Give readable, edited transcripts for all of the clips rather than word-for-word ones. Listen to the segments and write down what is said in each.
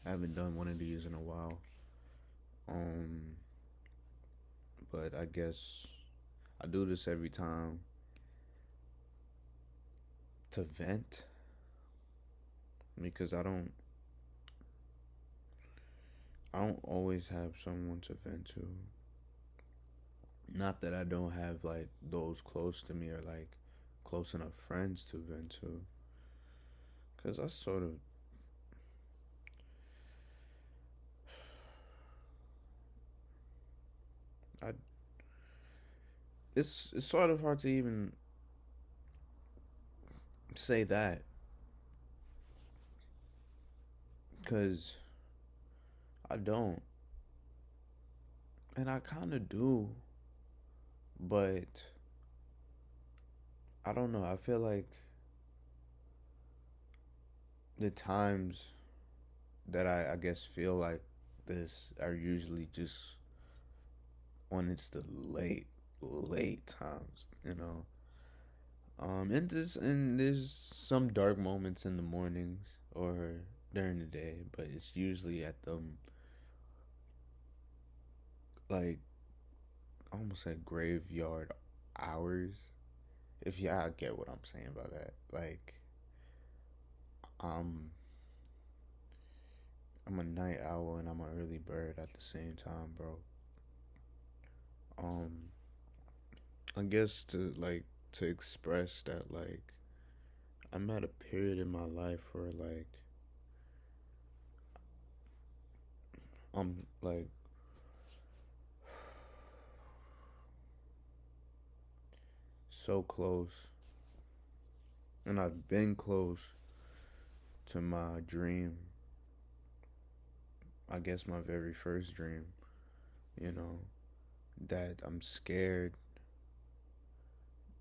I haven't done one of these in a while. Um, but I guess I do this every time to vent because I don't always have someone to vent to. Not that I don't have like those close to me or like close enough friends to vent to, cause I sort of I it's sort of hard to even say that, cause I don't, and I kind of do, but I don't know. I feel like the times that I guess feel like this are usually just when it's the late times, you know. And there's some dark moments in the mornings or during the day, but it's usually at them like almost like graveyard hours. If y'all get what I'm saying about that, like um, I'm a night owl and I'm an early bird at the same time, bro. Um, I guess to express that I'm at a period in my life where I'm so close, and I've been close to my dream. I guess my very first dream, you know, that I'm scared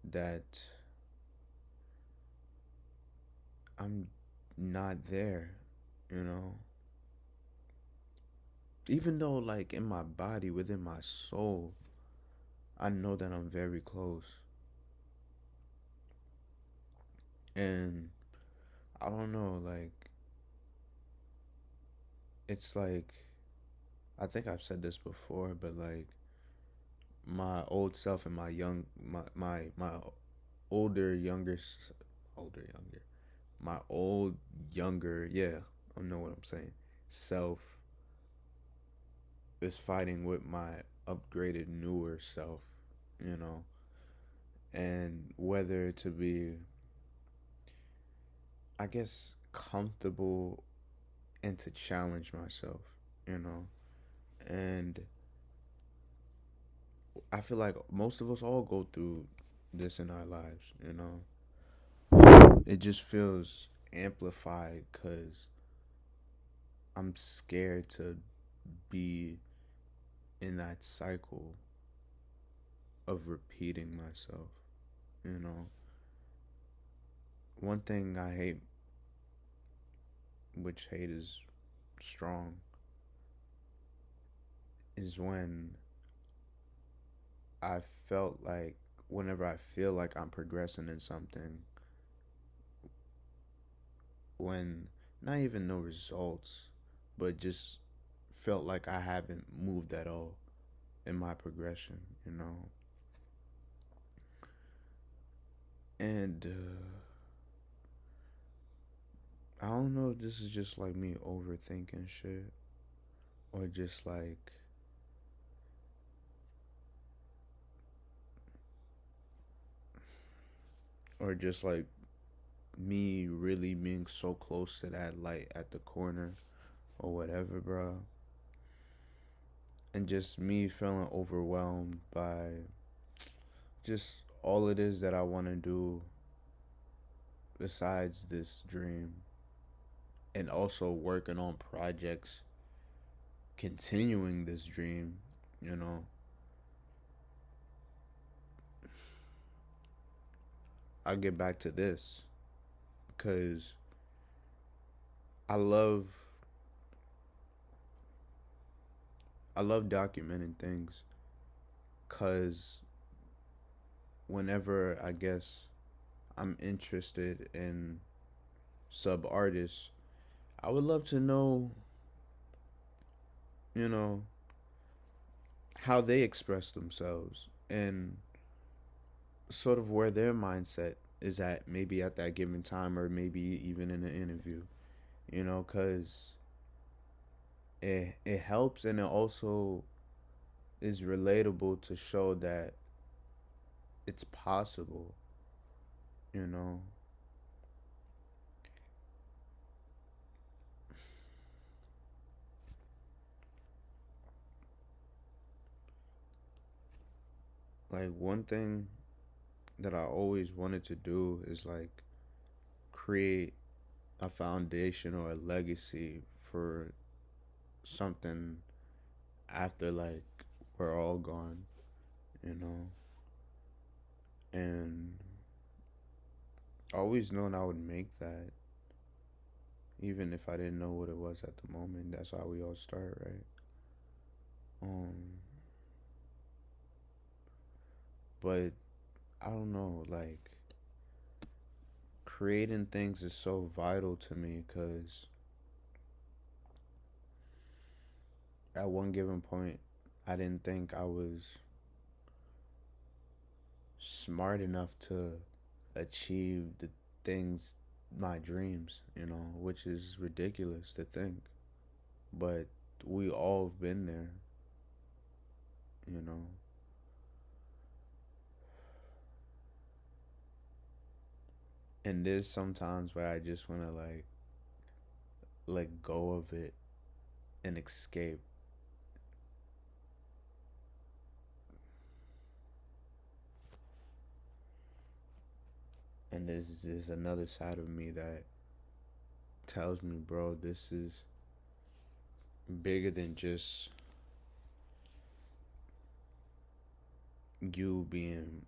that I'm not there, you know. Even though in my body, within my soul, I know that I'm very close. And I don't know, it's I think I've said this before, but my old self and my older younger older younger my old younger, yeah, I know what I'm saying, self is fighting with my upgraded newer self, you know, and whether to be, I guess, comfortable and to challenge myself, you know. And I feel like most of us all go through this in our lives, you know. It just feels amplified because I'm scared to be in that cycle of repeating myself, you know. One thing I hate, which hate is strong, is when I felt like whenever I feel like I'm progressing in something, when not even no results, but just felt like I haven't moved at all in my progression, you know. And I don't know if this is just me overthinking shit or just me really being so close to that light at the corner or whatever, bro. And just me feeling overwhelmed by just all it is that I want to do besides this dream, and also working on projects continuing this dream, you know. I'll get back to this because I love I love documenting things cuz whenever I guess I'm interested in sub artists, I would love to know you know, how they express themselves and sort of where their mindset is at, maybe at that given time or maybe even in an interview, because it helps, and it also is relatable to show that it's possible, you know. Like one thing that I always wanted to do is like create a foundation or a legacy for something after like we're all gone, you know. And I always known I would make that, even if I didn't know what it was at the moment. That's how we all start, right? Um, but I don't know, like creating things is so vital to me because at one given point, I didn't think I was smart enough to achieve the things, my dreams, which is ridiculous to think. But we all have been there, you know. And there's sometimes where I just want to like let go of it and escape. And there's another side of me that tells me, bro, this is bigger than just you being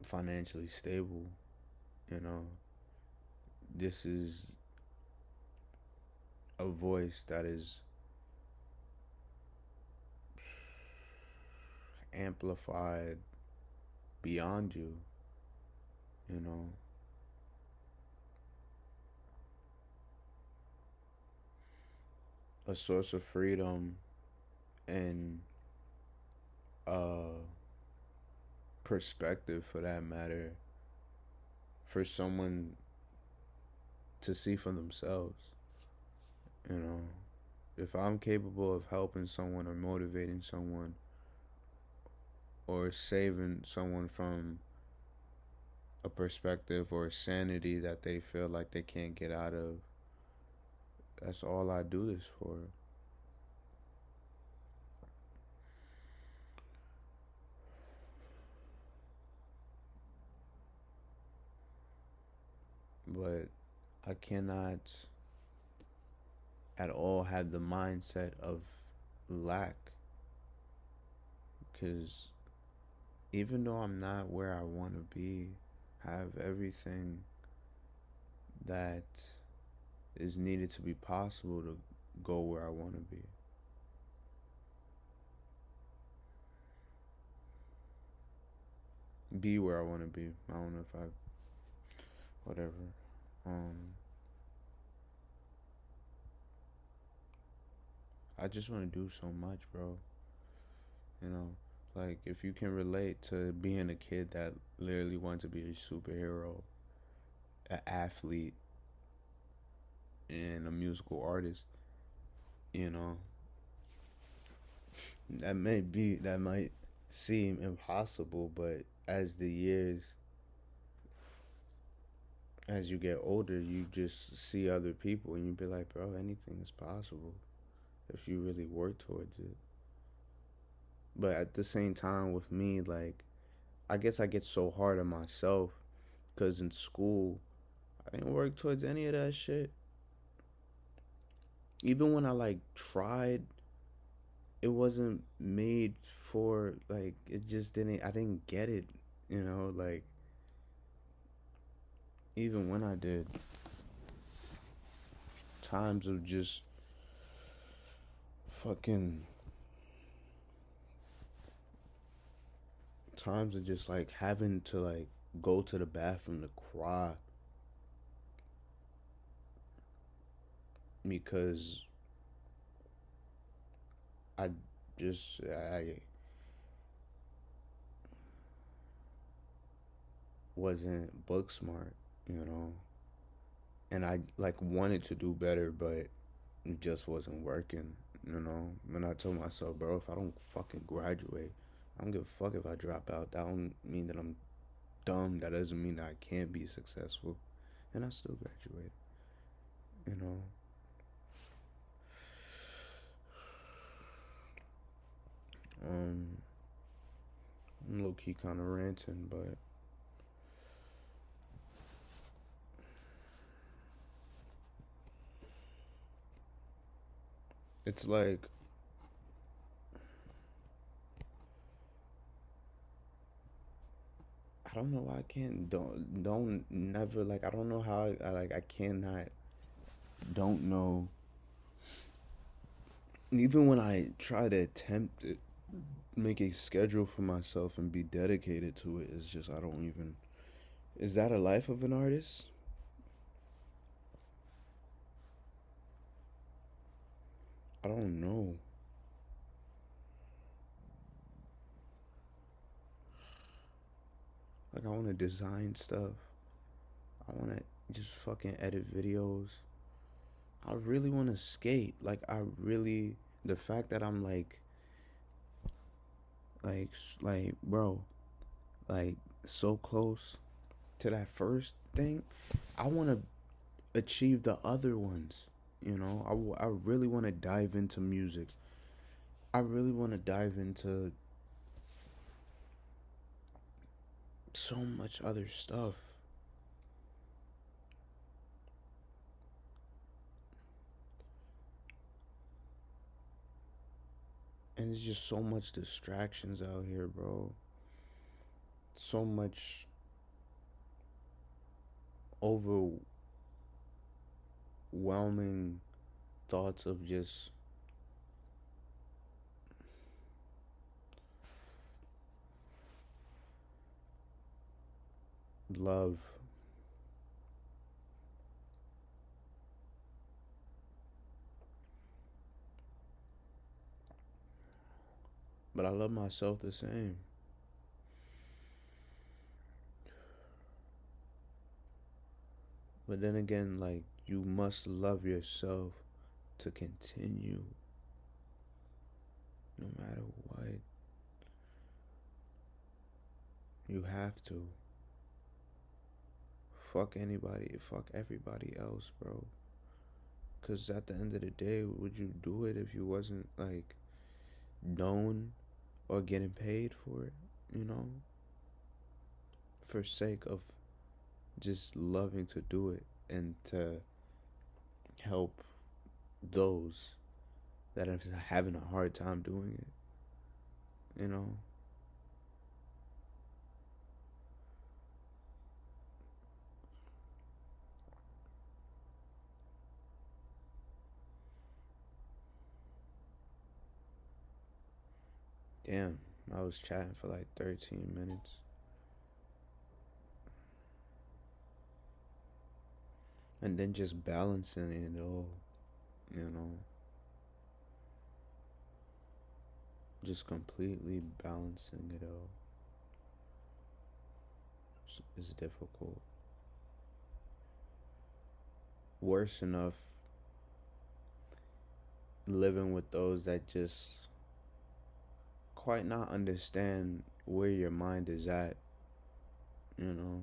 financially stable, you know. This is a voice that is amplified beyond you, you know. A source of freedom and perspective, for that matter, for someone to see for themselves, you know. If I'm capable of helping someone or motivating someone or saving someone from a perspective or a sanity that they feel like they can't get out of, that's all I do this for. But I cannot at all have the mindset of lack, because even though I'm not where I want to be, I have everything that is needed to be possible to go where I want to be where I want to be. I don't know if I, whatever. Um, I just want to do so much, bro. You know, like if you can relate to being a kid that literally wanted to be a superhero, an athlete, and a musical artist, you know, that might seem impossible, but as you get older, you just see other people and you be like, bro, anything is possible if you really work towards it. But at the same time, with me, like, I guess I get so hard on myself because in school, I didn't work towards any of that shit. Even when I like tried, it wasn't made for like it just didn't. I didn't get it, like even when I did, times of just fucking times of just like having to like go to the bathroom to cry because I I wasn't book smart, you know, and I like wanted to do better, but it just wasn't working, you know. And I told myself, bro, if I don't fucking graduate, I don't give a fuck if I drop out. That don't mean that I'm dumb. That doesn't mean that I can't be successful, and I still graduated, you know. Um, I'm low key kind of ranting, but it's like I don't know why I can't don't never like I don't know how I like I cannot don't know even when I try to attempt it make a schedule for myself and be dedicated to it, it's just I don't even is that a life of an artist? I don't know. Like I want to design stuff. I want to just fucking edit videos. I really want to skate. Like I really the fact that I'm like like bro, like so close to that first thing, I want to achieve the other ones. You know, I really want to dive into music. I really want to dive into so much other stuff. And there's just so much distractions out here, bro. So much overwhelming thoughts of just love. But I love myself the same. But then again, like, you must love yourself to continue no matter what. You have to. Fuck anybody, fuck everybody else, bro. Because at the end of the day, would you do it if you wasn't, like, known or getting paid for it, you know? For sake of just loving to do it and to help those that are having a hard time doing it, you know? Damn, I was chatting for like 13 minutes. And then just balancing it all, you know? Just completely balancing it all is difficult. Worse enough, living with those that just quite not understand where your mind is at, you know?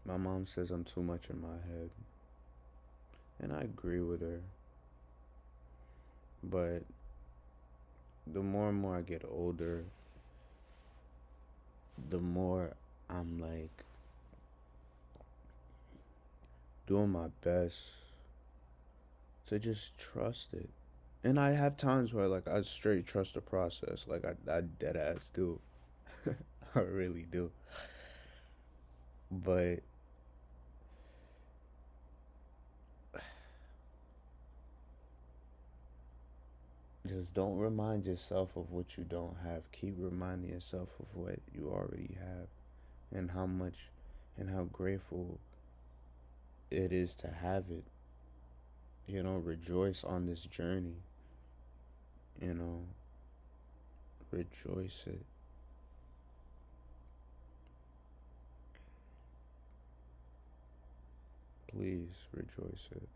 My mom says I'm too much in my head, and I agree with her. But the more and more I get older, the more I'm like doing my best to just trust it. And I have times where like I straight trust the process. Like I dead ass do. I really do. But just don't remind yourself of what you don't have. Keep reminding yourself of what you already have and how much and how grateful it is to have it. rejoice on this journey, you know, rejoice it. Please rejoice it.